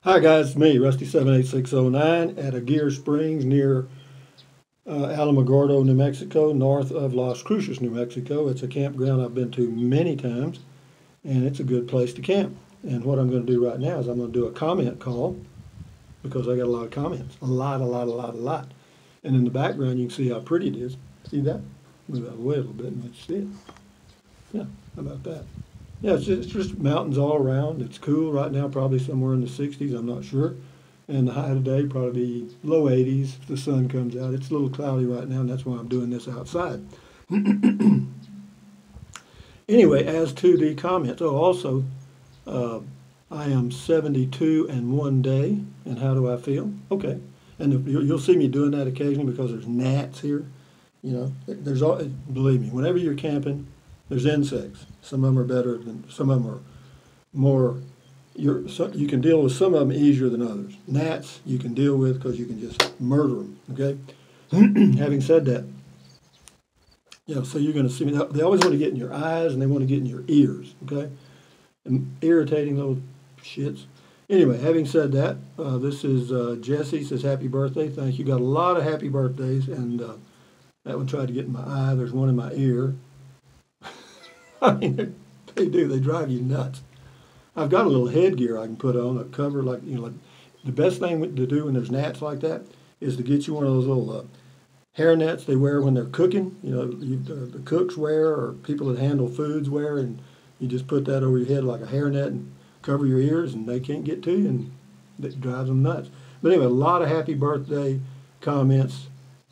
Hi guys, it's me, Rusty78609 at Aguirre Springs near Alamogordo, New Mexico, north of Las Cruces, New Mexico. It's a campground I've been to many times, and it's a good place to camp. And what I'm going to do right now is I'm going to do a comment call because I got a lot of comments. A lot. And in the background, you can see how pretty it is. See that? Move out of the way a little bit and let you see it. Yeah, how about that? Yeah, it's just mountains all around. It's cool right now, probably somewhere in the 60s, I'm not sure. And the high today probably low 80s if the sun comes out. It's a little cloudy right now, and that's why I'm doing this outside. Anyway, as to the comments, also, uh, I am 72 and 1 day, and how do I feel? Okay. And you'll see me doing that occasionally because there's gnats here. You know, there's all, believe me, whenever you're camping, there's insects. Some of them are better than, some of them are more, you can deal with some of them easier than others. Gnats you can deal with because you can just murder them, okay? Having said that, so you're going to see me, they always want to get in your eyes and they want to get in your ears, okay? And irritating little shits. Anyway, having said that, this is Jesse says happy birthday. Thank you. Got a lot of happy birthdays, and that one tried to get in my eye. There's one in my ear. I mean, they do. They drive you nuts. I've got a little headgear I can put on, a cover, like the best thing to do when there's gnats like that is to get you one of those little hair nets they wear when they're cooking. The cooks wear, or people that handle foods wear, and you just put that over your head like a hair net and cover your ears, and they can't get to you, and it drives them nuts. But anyway, a lot of happy birthday comments.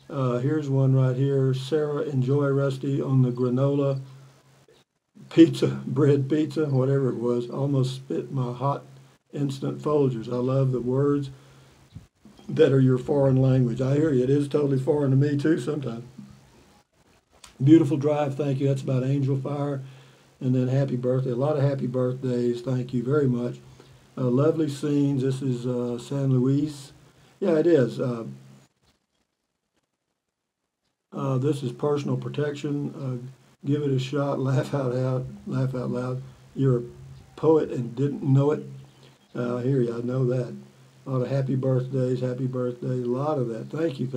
Here's one right here. Sarah, enjoy Rusty on the granola bread pizza, whatever it was. Almost spit my hot instant Folgers. I love the words that are your foreign language. I hear you. It is totally foreign to me too sometimes. Beautiful drive. Thank you. That's about Angel Fire. And then happy birthday. A lot of happy birthdays. Thank you very much. Lovely scenes. This is San Luis. Yeah, it is. This is personal protection. Give it a shot. Laugh out loud. You're a poet and didn't know it. I hear you. I know that. A lot of happy birthdays. A lot of that. Thank you.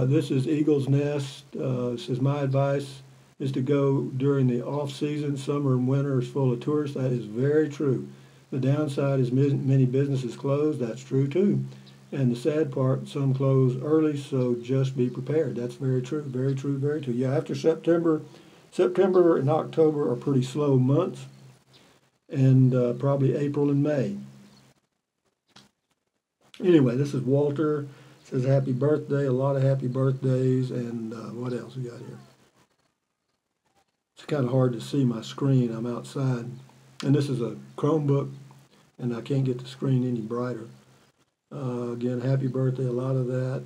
This is Eagle's Nest. It says my advice is to go during the off season. Summer and winter is full of tourists. That is very true. The downside is many businesses closed. That's true too. And the sad part, some close early, so just be prepared. That's very true. Yeah, after September and October are pretty slow months, and probably April and May. Anyway, this is Walter. It says happy birthday. A lot of happy birthdays, and what else we got here? It's kind of hard to see my screen. I'm outside, and this is a Chromebook, and I can't get the screen any brighter. Again, happy birthday, a lot of that.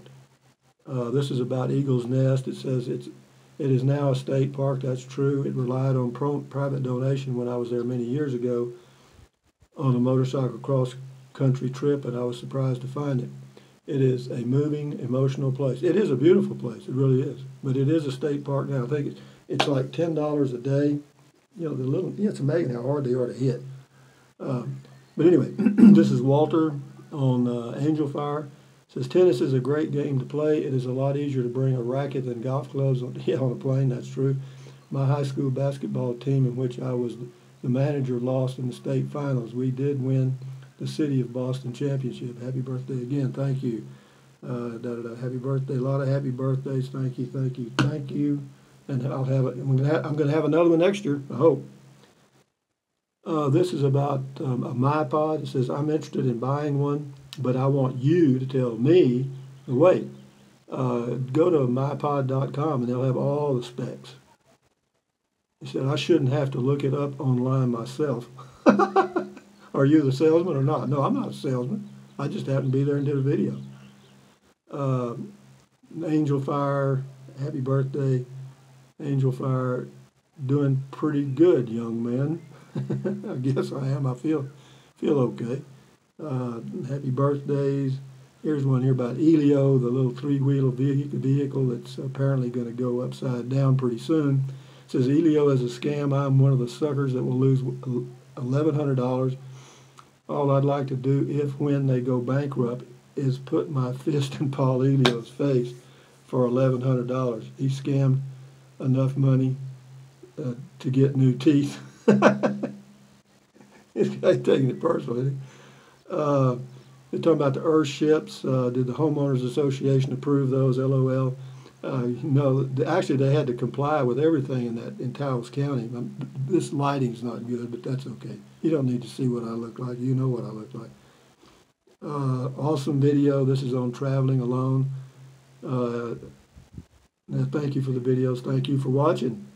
This is about Eagle's Nest. It says it is now a state park. That's true. It relied on private donation when I was there many years ago on a motorcycle cross-country trip, and I was surprised to find it. It is a moving, emotional place. It is a beautiful place. It really is. But it is a state park now. I think it's like $10 a day. It's amazing how hard they are to hit. But anyway, this is Walter on Angel Fire. It says tennis is a great game to play. It is a lot easier to bring a racket than golf clubs on a plane. That's true. My high school basketball team, in which I was the manager, lost in the state finals. We did win the City of Boston championship. Happy birthday again. Thank you. Happy birthday. A lot of happy birthdays. Thank you. And I'm going to have another one next year, I hope. This is about a MyPod. It says, I'm interested in buying one, but I want you to tell me to wait. Go to mypod.com and they'll have all the specs. He said, I shouldn't have to look it up online myself. Are you the salesman or not? No, I'm not a salesman. I just happened to be there and did a video. Angel Fire, happy birthday. Angel Fire, doing pretty good, young man. I guess I am. I feel okay. Happy birthdays. Here's one here about Elio, the little three-wheel vehicle that's apparently going to go upside down pretty soon. It says Elio is a scam. I'm one of the suckers that will lose $1,100 All I'd like to do when they go bankrupt is put my fist in Paul Elio's face for $1,100. He scammed enough money to get new teeth. This guy's taking it personally. They're talking about the Earthships. Did the Homeowners Association approve those? LOL. No, actually they had to comply with everything in Taos County. This lighting's not good, but that's okay. You don't need to see what I look like. You know what I look like. Awesome video. This is on traveling alone. Thank you for the videos. Thank you for watching.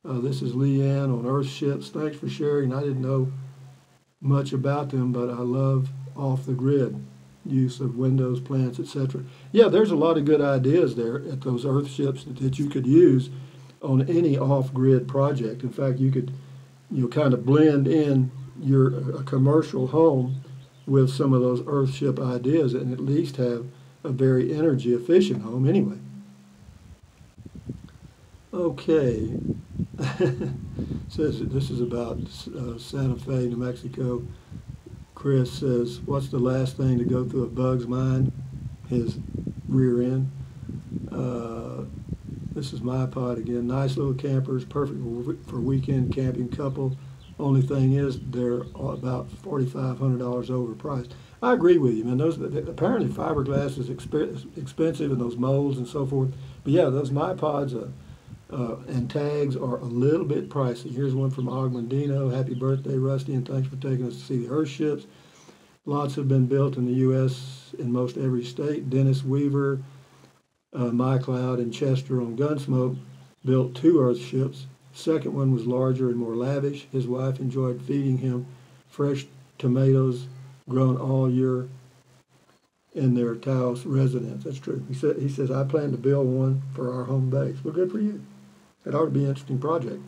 This is Leanne on Earthships. Thanks for sharing. I didn't know much about them, but I love off the grid use of windows, plants, etc. Yeah, there's a lot of good ideas there at those Earthships that you could use on any off-grid project. In fact, you could kind of blend in a commercial home with some of those Earthship ideas and at least have a very energy efficient home anyway. Okay. Says this is about Santa Fe, New Mexico. Chris says, what's the last thing to go through a bug's mind? His rear end. This is my pod again. Nice little campers, perfect for weekend camping couple. Only thing is they're about $4,500 overpriced. I agree with you, man. Apparently fiberglass is expensive and those molds and so forth. But yeah, those My Pods and tags are a little bit pricey. Here's one from Augmendino. Happy birthday, Rusty, and thanks for taking us to see the Earthships. Lots have been built in the U.S. in most every state. Dennis Weaver, MyCloud, and Chester on Gunsmoke built 2 Earthships. Second one was larger and more lavish. His wife enjoyed feeding him fresh tomatoes grown all year in their Taos residence. That's true. He says, I plan to build one for our home base. Well, good for you. It ought to be an interesting project.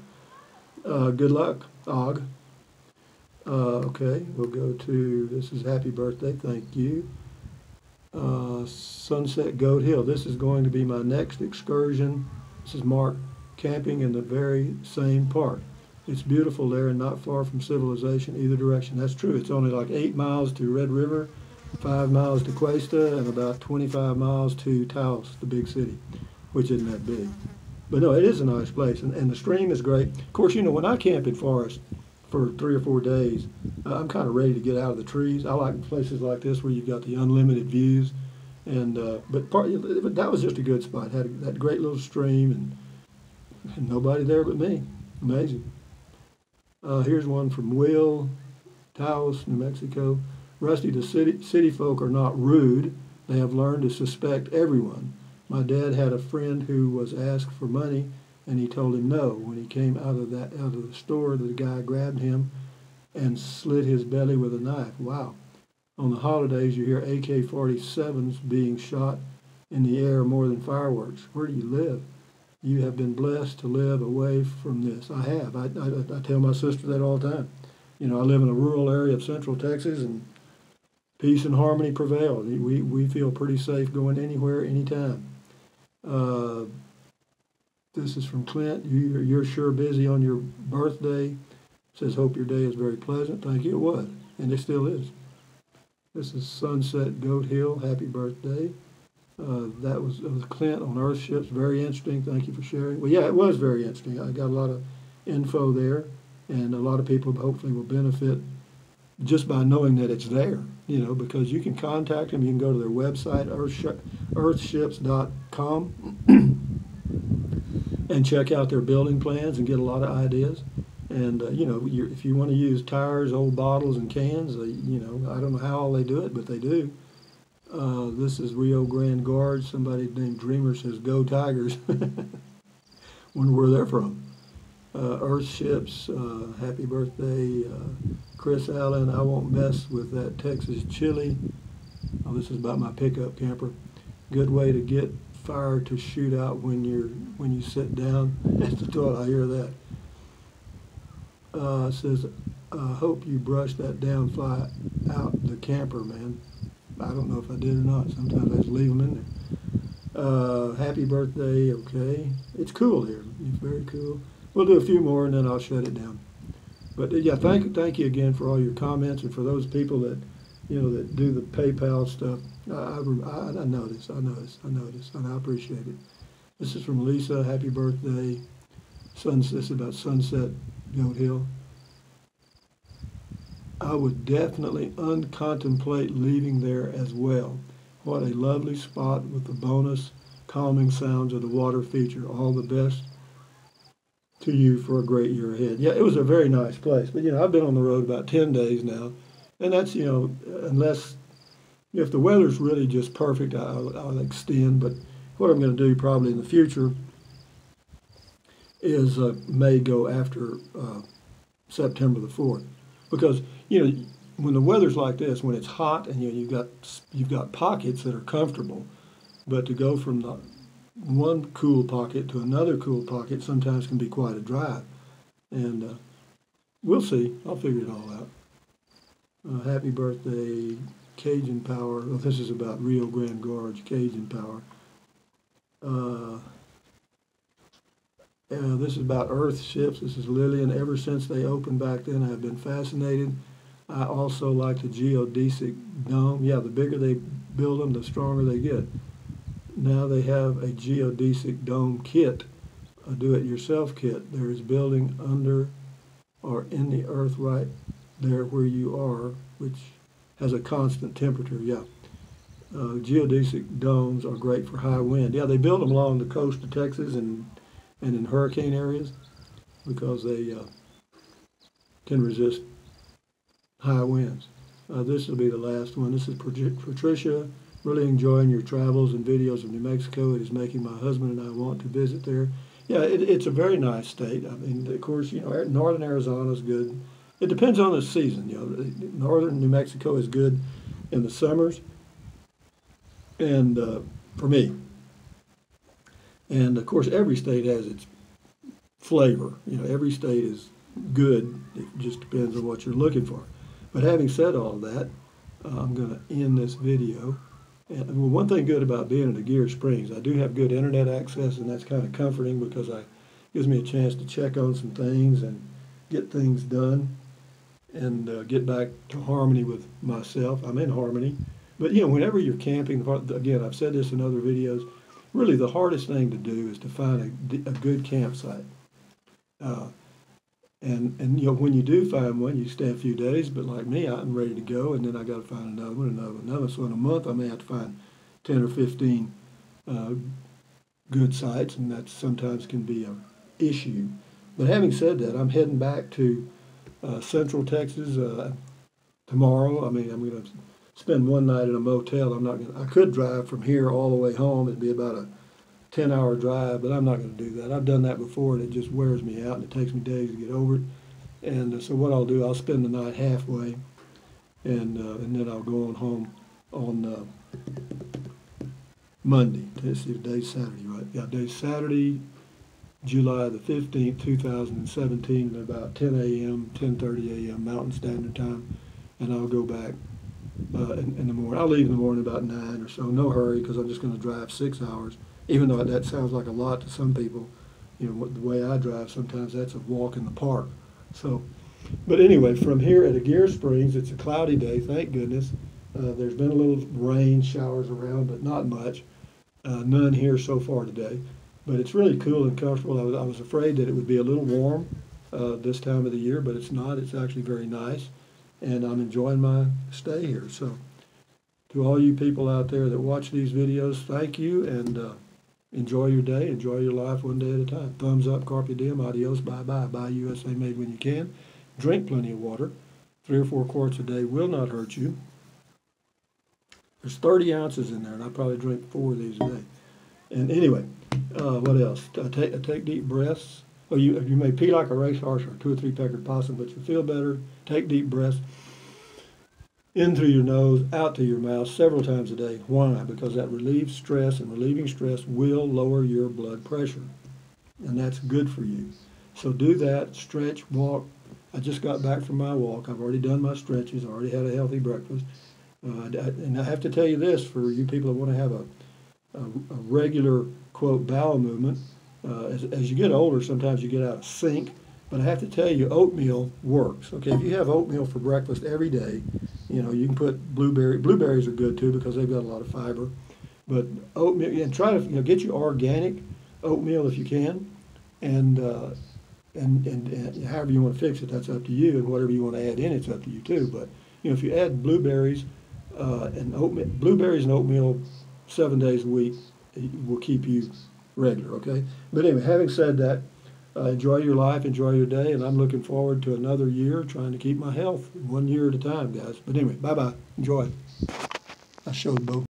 Good luck, Og. Okay, we'll go to, this is happy birthday, thank you. Sunset Goat Hill. This is going to be my next excursion. This is Mark, camping in the very same park. It's beautiful there and not far from civilization either direction. That's true. It's only like 8 miles to Red River, 5 miles to Cuesta, and about 25 miles to Taos, the big city, which isn't that big. But no, it is a nice place, and the stream is great. Of course, when I camp in forest for 3 or 4 days, I'm kind of ready to get out of the trees. I like places like this where you've got the unlimited views, and but that was just a good spot. Had that great little stream, and nobody there but me. Amazing. Here's one from Will, Taos, New Mexico. Rusty, the city folk are not rude. They have learned to suspect everyone. My dad had a friend who was asked for money, and he told him no. When he came out of the store, the guy grabbed him and slit his belly with a knife. Wow. On the holidays, you hear AK-47s being shot in the air more than fireworks. Where do you live? You have been blessed to live away from this. I have. I tell my sister that all the time. I live in a rural area of central Texas, and peace and harmony prevail. We feel pretty safe going anywhere, anytime. This is from Clint. You're sure busy on your birthday. Says, hope your day is very pleasant. Thank you. It was, and it still is. This is Sunset Goat Hill. Happy birthday. That was Clint on Earthships. Very interesting. Thank you for sharing. Well, yeah, it was very interesting. I got a lot of info there, and a lot of people hopefully will benefit just by knowing that it's there, because you can contact them. You can go to their website, earthships.com, and check out their building plans and get a lot of ideas. And, if you want to use tires, old bottles, and cans, I don't know how all they do it, but they do. This is Rio Grande Guard. Somebody named Dreamer says, go Tigers. Wonder where they're from. Earthships, happy birthday. Chris Allen, I won't mess with that Texas chili. Oh, this is about my pickup camper. Good way to get fire to shoot out when you sit down at the toilet. I hear that. Says, hope you brush that down fly out the camper, man. I don't know if I did or not. Sometimes I just leave them in there. Happy birthday. Okay. It's cool here. It's very cool. We'll do a few more and then I'll shut it down. But yeah, thank you again for all your comments, and for those people that, that do the PayPal stuff. I notice, and I appreciate it. This is from Lisa. Happy birthday. This is about Sunset Goat Hill. I would definitely uncontemplate leaving there as well. What a lovely spot with the bonus calming sounds of the water feature. All the best to you for a great year ahead. Yeah, it was a very nice place. But, I've been on the road about 10 days now. And that's, unless, if the weather's really just perfect, I'll extend. But what I'm going to do probably in the future is may go after September the 4th. Because, when the weather's like this, when it's hot and you've got pockets that are comfortable, but to go from the one cool pocket to another cool pocket sometimes can be quite a drive. And we'll see. I'll figure it all out. Happy birthday, Cajun Power. Oh, this is about Rio Grande Gorge, Cajun Power. This is about Earth ships. This is Lillian. Ever since they opened back then, I've been fascinated. I also like the geodesic dome. Yeah, the bigger they build them, the stronger they get. Now they have a geodesic dome kit, a do-it-yourself kit. There is building under or in the earth right there where you are, which has a constant temperature. Yeah. Geodesic domes are great for high wind. Yeah, they build them along the coast of Texas and in hurricane areas because they can resist high winds. This will be the last one. This is Patricia. Really enjoying your travels and videos of New Mexico. It is making my husband and I want to visit there. Yeah, it's a very nice state. I mean, of course, northern Arizona is good. It depends on the season. Northern New Mexico is good in the summers, and for me. And of course, every state has its flavor. Every state is good. It just depends on what you're looking for. But having said all that, I'm going to end this video. And well, one thing good about being at Aguirre Springs, I do have good internet access, and that's kind of comforting because it gives me a chance to check on some things and get things done and get back to harmony with myself. I'm in harmony. But, whenever you're camping, again, I've said this in other videos, really the hardest thing to do is to find a good campsite. And when you do find one, you stay a few days, but like me, I'm ready to go, and then I got to find another one. So in a month, I may have to find 10 or 15 good sites, and that sometimes can be an issue. But having said that, I'm heading back to Central Texas tomorrow. I mean, I'm going to spend one night in a motel. I could drive from here all the way home. It'd be about a 10-hour drive, but I'm not going to do that. I've done that before, and it just wears me out, and it takes me days to get over it. And so what I'll do, I'll spend the night halfway, and then I'll go on home on Monday. Let's see, today's Saturday, right? Yeah, today's Saturday, July the 15th, 2017, at about 10 a.m., 10:30 a.m. Mountain Standard Time, and I'll go back in the morning. I'll leave in the morning about 9 or so. No hurry, because I'm just going to drive 6 hours. Even though that sounds like a lot to some people, the way I drive, sometimes that's a walk in the park. So, but anyway, from here at Aguirre Springs, it's a cloudy day, thank goodness. There's been a little rain, showers around, but not much. None here so far today. But it's really cool and comfortable. I was afraid that it would be a little warm this time of the year, but it's not. It's actually very nice, and I'm enjoying my stay here. So, to all you people out there that watch these videos, thank you, and enjoy your day, enjoy your life one day at a time. Thumbs up, carpe diem, adios, bye-bye. Buy USA made when you can. Drink plenty of water. 3 or 4 quarts a day will not hurt you. There's 30 ounces in there, and I probably drink 4 of these a day. And anyway, what else? Take deep breaths. Well, you may pee like a racehorse or 2 or 3 peckered possum, but you feel better. Take deep breaths. In through your nose, out through your mouth several times a day. Why? Because that relieves stress, and relieving stress will lower your blood pressure. And that's good for you. So do that, stretch, walk. I just got back from my walk. I've already done my stretches. I already had a healthy breakfast. And I have to tell you this, for you people that want to have a regular, quote, bowel movement, as you get older, sometimes you get out of sync But I have to tell you, oatmeal works. Okay, if you have oatmeal for breakfast every day, you know, you can put blueberries are good too because they've got a lot of fiber. But oatmeal, and try to, you know, get you organic oatmeal if you can, and and however you want to fix it, that's up to you, and whatever you want to add in, it's up to you too. But you know, if you add blueberries and oatmeal 7 days a week, it will keep you regular. Okay. But anyway, having said that, enjoy your life, enjoy your day, and I'm looking forward to another year trying to keep my health 1 year at a time, guys. But anyway, bye bye. Enjoy. I showed both.